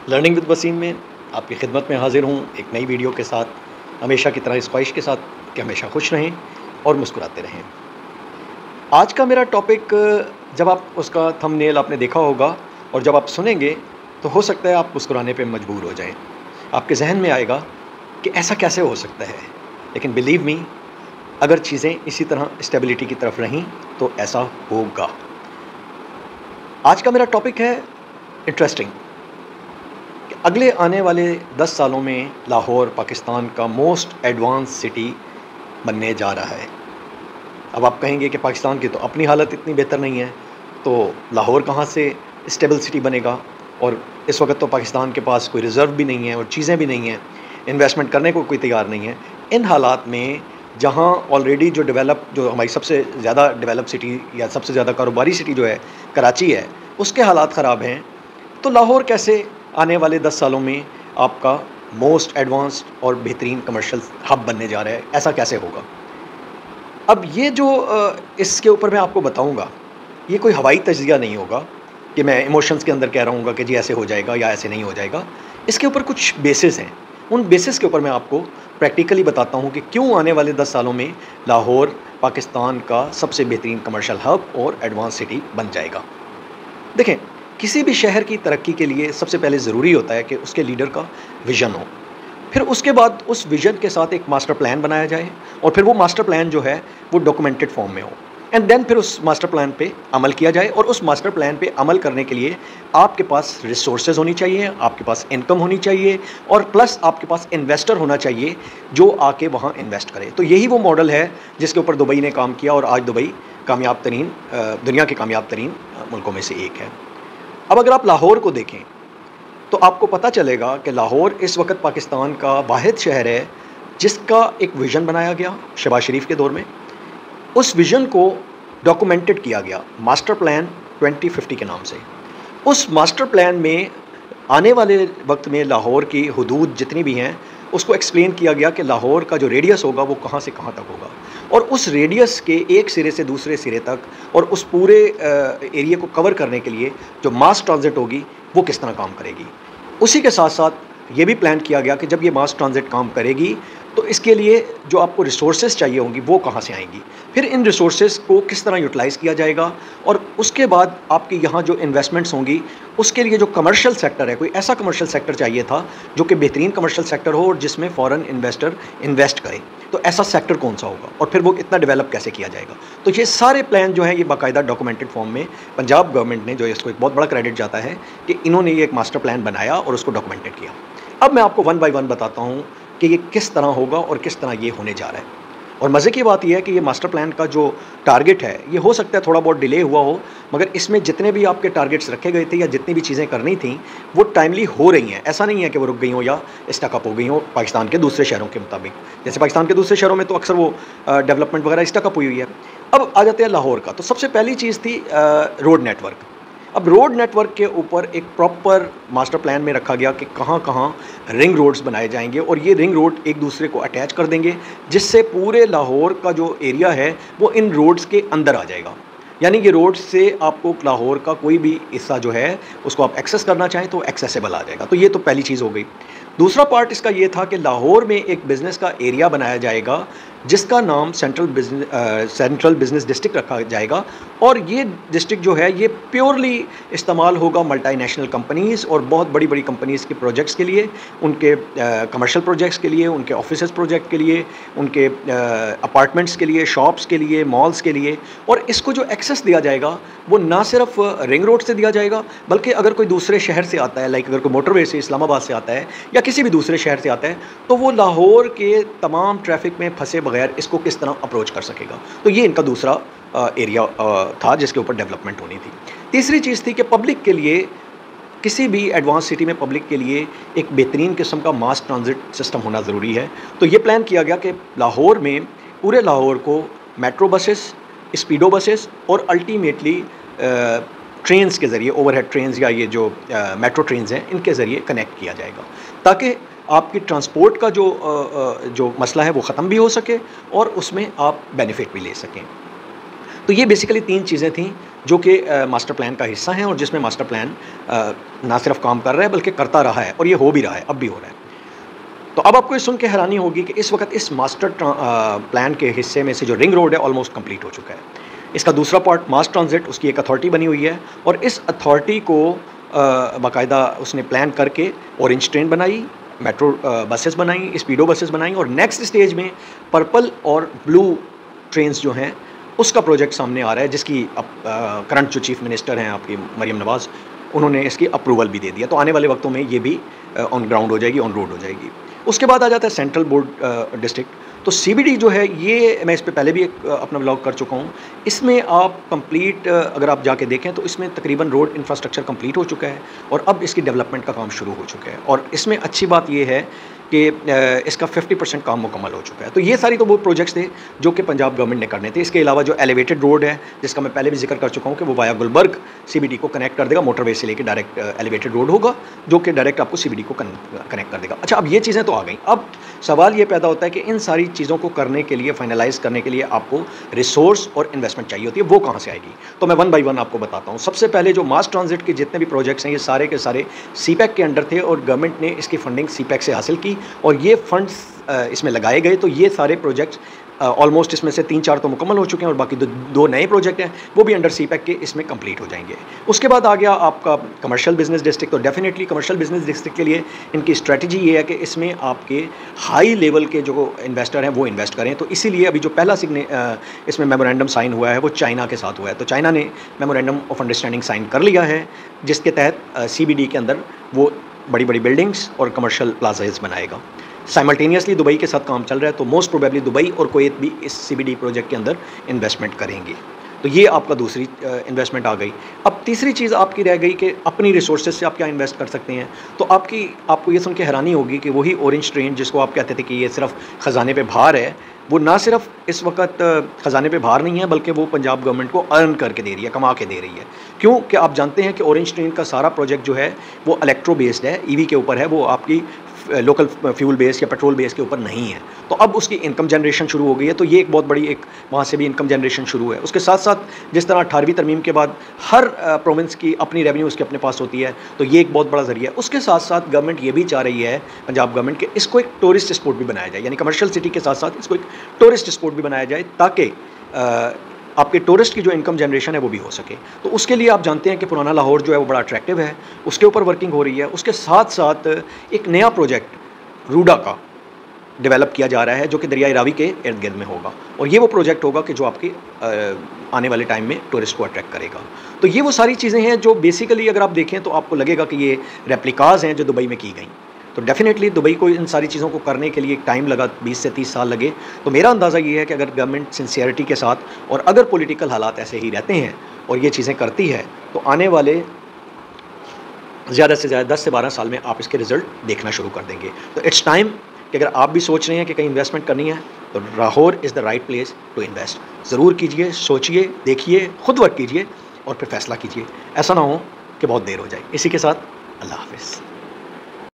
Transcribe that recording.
Learning with Wasim में आपकी खिदमत में हाज़िर हूँ एक नई वीडियो के साथ। हमेशा की तरह इस ख्वाहिश के साथ कि हमेशा खुश रहें और मुस्कुराते रहें। आज का मेरा टॉपिक, जब आप उसका थंबनेल आपने देखा होगा और जब आप सुनेंगे तो हो सकता है आप मुस्कुराने पे मजबूर हो जाएं। आपके जहन में आएगा कि ऐसा कैसे हो सकता है, लेकिन बिलीव मी, अगर चीज़ें इसी तरह स्टेबिलिटी की तरफ रहीं तो ऐसा होगा। आज का मेरा टॉपिक है इंटरेस्टिंग। अगले आने वाले 10 सालों में लाहौर पाकिस्तान का मोस्ट एडवांस सिटी बनने जा रहा है। अब आप कहेंगे कि पाकिस्तान की तो अपनी हालत इतनी बेहतर नहीं है, तो लाहौर कहाँ से स्टेबल सिटी बनेगा। और इस वक्त तो पाकिस्तान के पास कोई रिज़र्व भी नहीं है और चीज़ें भी नहीं हैं, इन्वेस्टमेंट करने को कोई तैयार नहीं है। इन हालात में जहाँ ऑलरेडी जो हमारी सबसे ज़्यादा डेवलप सिटी या सबसे ज़्यादा कारोबारी सिटी जो है कराची है, उसके हालात ख़राब हैं, तो लाहौर कैसे आने वाले 10 सालों में आपका मोस्ट एडवांस्ड और बेहतरीन कमर्शियल हब बनने जा रहा है, ऐसा कैसे होगा। अब ये जो इसके ऊपर मैं आपको बताऊंगा, ये कोई हवाई तज्ज़िया नहीं होगा कि मैं इमोशंस के अंदर कह रहा हूँ कि जी ऐसे हो जाएगा या ऐसे नहीं हो जाएगा। इसके ऊपर कुछ बेसिस हैं, उन बेसिस के ऊपर मैं आपको प्रैक्टिकली बताता हूँ कि क्यों आने वाले 10 सालों में लाहौर पाकिस्तान का सबसे बेहतरीन कमर्शियल हब और एडवांस सिटी बन जाएगा। देखें, किसी भी शहर की तरक्की के लिए सबसे पहले ज़रूरी होता है कि उसके लीडर का विज़न हो, फिर उसके बाद उस विज़न के साथ एक मास्टर प्लान बनाया जाए और फिर वो मास्टर प्लान जो है वो डॉक्यूमेंटेड फॉर्म में हो, एंड देन फिर उस मास्टर प्लान पे अमल किया जाए। और उस मास्टर प्लान पे अमल करने के लिए आपके पास रिसोर्सेज होनी चाहिए, आपके पास इनकम होनी चाहिए और प्लस आपके पास इन्वेस्टर होना चाहिए जो आके वहाँ इन्वेस्ट करे। तो यही वो मॉडल है जिसके ऊपर दुबई ने काम किया और आज दुबई दुनिया के कामयाब तरीन मुल्कों में से एक है। अब अगर आप लाहौर को देखें तो आपको पता चलेगा कि लाहौर इस वक्त पाकिस्तान का वाहिद शहर है जिसका एक विज़न बनाया गया शहबाज शरीफ के दौर में। उस विज़न को डॉक्यूमेंटेड किया गया मास्टर प्लान 2050 के नाम से। उस मास्टर प्लान में आने वाले वक्त में लाहौर की हुदूद जितनी भी हैं उसको एक्सप्लेन किया गया कि लाहौर का जो रेडियस होगा वो कहाँ से कहाँ तक होगा, और उस रेडियस के एक सिरे से दूसरे सिरे तक और उस पूरे एरिया को कवर करने के लिए जो मास ट्रांजिट होगी वो किस तरह काम करेगी। उसी के साथ साथ ये भी प्लान किया गया कि जब ये मास ट्रांजिट काम करेगी तो इसके लिए जो आपको रिसोर्सेज चाहिए होंगी वो कहाँ से आएंगी, फिर इन रिसोर्सेज को किस तरह यूटिलाइज़ किया जाएगा, और उसके बाद आपकी यहाँ जो इन्वेस्टमेंट्स होंगी उसके लिए जो कमर्शियल सेक्टर है, कोई ऐसा कमर्शियल सेक्टर चाहिए था जो कि बेहतरीन कमर्शियल सेक्टर हो और जिसमें फ़ॉरेन इन्वेस्टर इन्वेस्ट करें, तो ऐसा सेक्टर कौन सा होगा और फिर वो इतना डेवलप कैसे किया जाएगा। तो ये सारे प्लान जो हैं ये बाकायदा डॉक्यूमेंटेड फॉर्म में पंजाब गवर्नमेंट ने, जो इसको एक बहुत बड़ा क्रेडिट जाता है कि इन्होंने ये एक मास्टर प्लान बनाया और उसको डॉक्यूमेंटेड किया। अब मैं आपको वन बाय वन बताता हूँ कि ये किस तरह होगा और किस तरह ये होने जा रहा है। और मज़े की बात यह है कि ये मास्टर प्लान का जो टारगेट है ये हो सकता है थोड़ा बहुत डिले हुआ हो, मगर इसमें जितने भी आपके टारगेट्स रखे गए थे या जितनी भी चीज़ें करनी थी वो टाइमली हो रही हैं। ऐसा नहीं है कि वो रुक गई हो या स्टकअप हो गई हो पाकिस्तान के दूसरे शहरों के मुताबिक। जैसे पाकिस्तान के दूसरे शहरों में तो अक्सर वो डेवलपमेंट वगैरह स्टकअप हुई है। अब आ जाते हैं लाहौर का। तो सबसे पहली चीज़ थी रोड नेटवर्क। अब रोड नेटवर्क के ऊपर एक प्रॉपर मास्टर प्लान में रखा गया कि कहाँ कहाँ रिंग रोड्स बनाए जाएंगे और ये रिंग रोड एक दूसरे को अटैच कर देंगे, जिससे पूरे लाहौर का जो एरिया है वो इन रोड्स के अंदर आ जाएगा। यानी कि रोड से आपको लाहौर का कोई भी हिस्सा जो है उसको आप एक्सेस करना चाहें तो एक्सेसिबल आ जाएगा। तो ये तो पहली चीज़ हो गई। दूसरा पार्ट इसका ये था कि लाहौर में एक बिज़नेस का एरिया बनाया जाएगा जिसका नाम सेंट्रल बिज़नेस डिस्ट्रिक्ट रखा जाएगा, और ये डिस्ट्रिक्ट जो है ये प्योरली इस्तेमाल होगा मल्टीनेशनल कंपनीज़ और बहुत बड़ी बड़ी कंपनीज़ के प्रोजेक्ट्स के लिए, उनके कमर्शियल प्रोजेक्ट्स के लिए, उनके ऑफिसेस प्रोजेक्ट के लिए, उनके अपार्टमेंट्स के लिए, शॉप्स के लिए, मॉल्स के लिए। और इसको जो एक्सेस दिया जाएगा वो ना सिर्फ रिंग रोड से दिया जाएगा, बल्कि अगर कोई दूसरे शहर से आता है, लाइक अगर कोई मोटरवे से इस्लामाबाद से आता है या किसी भी दूसरे शहर से आता है, तो वो लाहौर के तमाम ट्रैफिक में फंसे बगैर इसको किस तरह अप्रोच कर सकेगा। तो ये इनका दूसरा एरिया था जिसके ऊपर डेवलपमेंट होनी थी। तीसरी चीज़ थी कि पब्लिक के लिए, किसी भी एडवांस सिटी में पब्लिक के लिए एक बेहतरीन किस्म का मास ट्रांजिट सिस्टम होना ज़रूरी है। तो ये प्लान किया गया कि लाहौर में, पूरे लाहौर को मेट्रो बसेस, स्पीडो बसेस और अल्टीमेटली ट्रेन्स के ज़रिए, ओवरहेड ट्रेन्स या ये जो मेट्रो ट्रेन्स हैं इनके ज़रिए कनेक्ट किया जाएगा, ताकि आपकी ट्रांसपोर्ट का जो मसला है वो ख़त्म भी हो सके और उसमें आप बेनिफिट भी ले सकें। तो ये बेसिकली तीन चीज़ें थीं जो कि मास्टर प्लान का हिस्सा हैं और जिसमें मास्टर प्लान ना सिर्फ काम कर रहा है बल्कि करता रहा है और ये हो भी रहा है, अब भी हो रहा है। तो अब आपको ये सुन के हैरानी होगी कि इस वक्त इस मास्टर प्लान के हिस्से में से जो रिंग रोड है ऑलमोस्ट कंप्लीट हो चुका है। इसका दूसरा पार्ट मास ट्रांजिट, उसकी एक अथॉरिटी बनी हुई है और इस अथॉरिटी को बाकायदा उसने प्लान करके ऑरेंज ट्रेन बनाई, मेट्रो बसेस बनाई, स्पीडो बसेस बनाई और नेक्स्ट स्टेज में पर्पल और ब्लू ट्रेन्स जो हैं उसका प्रोजेक्ट सामने आ रहा है, जिसकी अब करंट जो चीफ मिनिस्टर हैं आपकी मरियम नवाज़, उन्होंने इसकी अप्रूवल भी दे दिया। तो आने वाले वक्तों में ये भी ऑन ग्राउंड हो जाएगी, ऑन रोड हो जाएगी। उसके बाद आ जाता है सेंट्रल बोर्ड डिस्ट्रिक्ट। तो सीबीडी जो है ये मैं इस पे पहले भी एक अपना व्लॉग कर चुका हूँ। इसमें आप कंप्लीट अगर आप जाके देखें तो इसमें तकरीबन रोड इंफ्रास्ट्रक्चर कंप्लीट हो चुका है और अब इसकी डेवलपमेंट का काम शुरू हो चुका है और इसमें अच्छी बात ये है कि इसका 50% काम मुकम्मल हो चुका है। तो ये सारी तो वो प्रोजेक्ट्स थे जो कि पंजाब गवर्नमेंट ने करने थे। इसके अलावा जो एलिवेटेड रोड है जिसका मैं पहले भी जिक्र कर चुका हूँ कि वो वाया गुलबर्ग सीबीडी को कनेक्ट कर देगा, मोटरवे से लेकर डायरेक्ट एलिवेटेड रोड होगा जो कि डायरेक्ट आपको सीबीडी को कनेक्ट कर देगा। अच्छा, अब ये चीज़ें तो आ गई। अब सवाल ये पैदा होता है कि इन सारी चीज़ों को करने के लिए, फाइनलाइज करने के लिए आपको रिसोर्स और इन्वेस्टमेंट चाहिए होती है, वो कहाँ से आएगी? तो मैं 1 बाय 1 आपको बताता हूँ। सबसे पहले जो मास ट्रांजिट के जितने भी प्रोजेक्ट्स हैं ये सारे के सारे सीपैक के अंडर थे और गवर्नमेंट ने इसकी फंडिंग सीपैक से हासिल की और ये फंड्स इसमें लगाए गए। तो ये सारे प्रोजेक्ट्स ऑलमोस्ट इसमें से 3-4 तो मुकम्मल हो चुके हैं और बाकी दो नए प्रोजेक्ट हैं वो भी अंडर सीपैक के इसमें कंप्लीट हो जाएंगे। उसके बाद आ गया आपका कमर्शियल बिजनेस डिस्ट्रिक्ट। तो डेफिनेटली कमर्शियल बिजनेस डिस्ट्रिक्ट के लिए इनकी स्ट्रेटजी ये है कि इसमें आपके हाई लेवल के जो इन्वेस्टर हैं वो इन्वेस्ट करें। तो इसीलिए अभी जो पहला इसमें मेमोरेंडम साइन हुआ है वो चाइना के साथ हुआ है। तो चाइना ने मेमोरेंडम ऑफ अंडरस्टैंडिंग साइन कर लिया है जिसके तहत सीबीडी के अंदर वो बड़ी बड़ी बिल्डिंग्स और कमर्शियल प्लाजाज बनाएगा। साइमल्टेनियसली दुबई के साथ काम चल रहा है तो मोस्ट प्रोबेबली दुबई और कुवैत भी इस सीबीडी प्रोजेक्ट के अंदर इन्वेस्टमेंट करेंगे। तो ये आपका दूसरी इन्वेस्टमेंट आ गई। अब तीसरी चीज़ आपकी रह गई कि अपनी रिसोर्सेज से आप क्या इन्वेस्ट कर सकते हैं। तो आपको ये सुन के हैरानी होगी कि वही ऑरेंज ट्रेन जिसको आप कहते थे कि ये सिर्फ ख़जाने पे भार है, वो ना सिर्फ इस वक्त ख़जाने पे भार नहीं है बल्कि वो पंजाब गवर्नमेंट को अर्न करके दे रही है, कमा के दे रही है। क्यों कि आप जानते हैं कि ऑरेंज ट्रेन का सारा प्रोजेक्ट जो है वो इलेक्ट्रो बेस्ड है, ईवी के ऊपर है, वो आपकी लोकल फ्यूल बेस या पेट्रोल बेस के ऊपर नहीं है। तो अब उसकी इनकम जनरेशन शुरू हो गई है। तो ये एक बहुत बड़ी एक वहाँ से भी इनकम जनरेशन शुरू है। उसके साथ साथ जिस तरह 18वीं तरमीम के बाद हर प्रोविंस की अपनी रेवेन्यू उसके अपने पास होती है, तो ये एक बहुत बड़ा ज़रिया है। उसके साथ साथ गवर्नमेंट ये भी चाह रही है, पंजाब गवर्नमेंट, कि इसको एक टूरिस्ट स्पॉट भी बनाया जाए, यानी कमर्शियल सिटी के साथ साथ इसको एक टूरिस्ट स्पॉट भी बनाया जाए ताकि आपके टूरिस्ट की जो इनकम जनरेशन है वो भी हो सके। तो उसके लिए आप जानते हैं कि पुराना लाहौर जो है वो बड़ा अट्रैक्टिव है, उसके ऊपर वर्किंग हो रही है। उसके साथ साथ एक नया प्रोजेक्ट रूडा का डेवलप किया जा रहा है जो कि दरियाई रावी के इर्द गिर्द में होगा और ये वो प्रोजेक्ट होगा कि जो आपके आने वाले टाइम में टूरिस्ट को अट्रैक्ट करेगा। तो ये वो सारी चीज़ें हैं जो बेसिकली अगर आप देखें तो आपको लगेगा कि ये रेप्लिकाज हैं जो दुबई में की गई। तो डेफिनेटली दुबई को इन सारी चीज़ों को करने के लिए एक टाइम लगा, 20 से 30 साल लगे। तो मेरा अंदाज़ा ये है कि अगर गवर्नमेंट सिंसियरिटी के साथ और अगर पॉलिटिकल हालात ऐसे ही रहते हैं और ये चीज़ें करती है तो आने वाले ज़्यादा से ज़्यादा 10 से 12 साल में आप इसके रिज़ल्ट देखना शुरू कर देंगे। तो इट्स टाइम कि अगर आप भी सोच रहे हैं कि कहीं इन्वेस्टमेंट करनी है तो Lahore is the right place to invest. ज़रूर कीजिए, सोचिए, देखिए, खुद वर्क कीजिए और फिर फैसला कीजिए। ऐसा ना हो कि बहुत देर हो जाए। इसी के साथ अल्लाह हाफ़िज़।